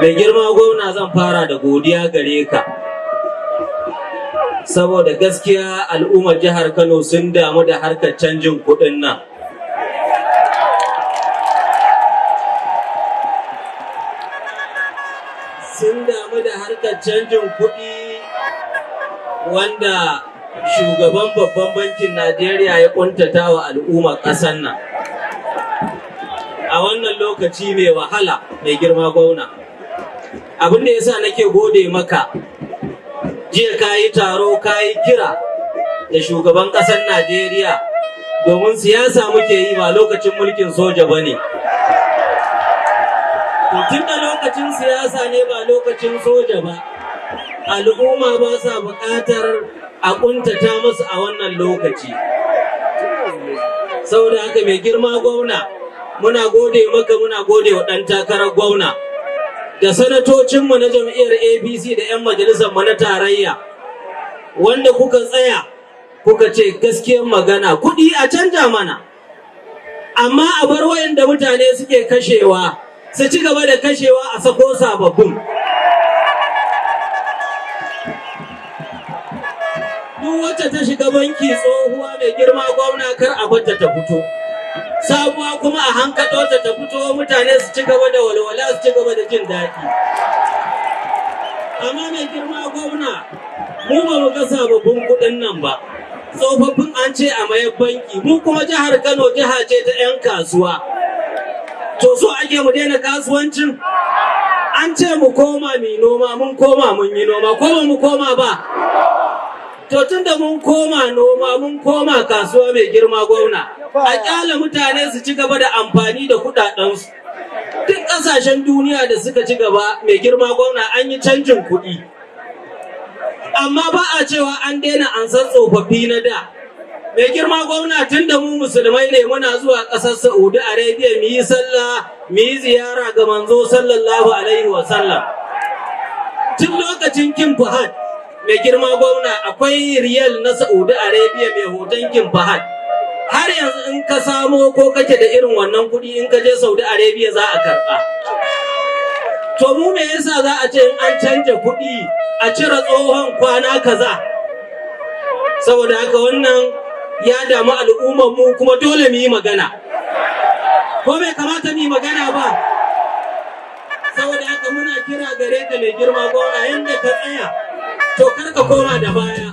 Mai girma gwamna, zan fara da godiya gare ka. Saboda gaskiya al'ummar jihar Kano sun damu da harkar canjin kuɗin nan. Sun damu da harkar canjin kuɗi wanda shugaban babban bankin Najeriya ya ƙuntata wa al'ummar ƙasar nan. A wannan lokaci mai wahala, mai girma gwamna. Abin da yasa nake gode maka, jiya ka yi taro ka yi kira da shugaban ƙasar Najeriya domin siyasa muke yi ba lokacin mulkin soja ba ne. Tun da lokacin siyasa ne ba lokacin soja ba, al'umma ba sa buƙatar a ƙuntata musu a wannan lokaci. Saboda haka mai girma gwamna, muna gode maka, muna gode wa ɗan takarar gwamna da sanatocinmu na jam'iyyar APC da 'yan majalisarmu na tarayya, wanda kuka tsaya kuka ce gaskiyar magana kuɗi a canja mana, amma a bar wayanda mutane suke kashewa su ci gaba da kashewa a sako sababbin. Duk wacce ta shiga banki tsohuwa mai girma gwamna, kar a barta ta fito. Sabuwa kuma a hankaɗo ta fito, mutane su ci gaba da walwala, su ci gaba da jin daɗi. Amma mai girma gwamna, mu ba mu ga sababbin kuɗin nan ba. Tsofaffin an ce a mayar banki, mu kuma jihar Kano jiha ce ta 'yan kasuwa. To so ake mu daina kasuwancin? An ce mu koma mu noma, mun koma mun yi noma, ko ba mu koma ba? To tun da mun koma noma, mun koma kasuwa mai girma gwamna, a kyala mutane su ci gaba da amfani da kuɗaɗensu. Duk ƙasashen duniya da suka ci gaba mai girma gwamna an yi canjin kuɗi. Amma ba a cewa an daina ansar tsofaffi na da. Mai girma gwamna, tun da mu musulmai ne muna zuwa ƙasar Saudi Arabia mu yi sallah, mu yi ziyara ga manzo sallallahu alaihi wa sallam. Tun lokacin King Fahad, mai girma gwamna, akwai riyal na Saudi Arabia mai hoton King Fahad. Har yanzu in ka samo ko kake da irin wannan kuɗi, in ka je Saudi Arabia za a karɓa. To mu me yasa za a ce in an canja kuɗi a cire tsohon kwana kaza? Saboda haka wannan ya damu al'ummar mu, kuma dole mu yi magana. Ko bai kamata mu yi magana ba? Saboda haka muna kira gare ka mai girma gwamna, yanda ka tsaya to kar ka koma da baya.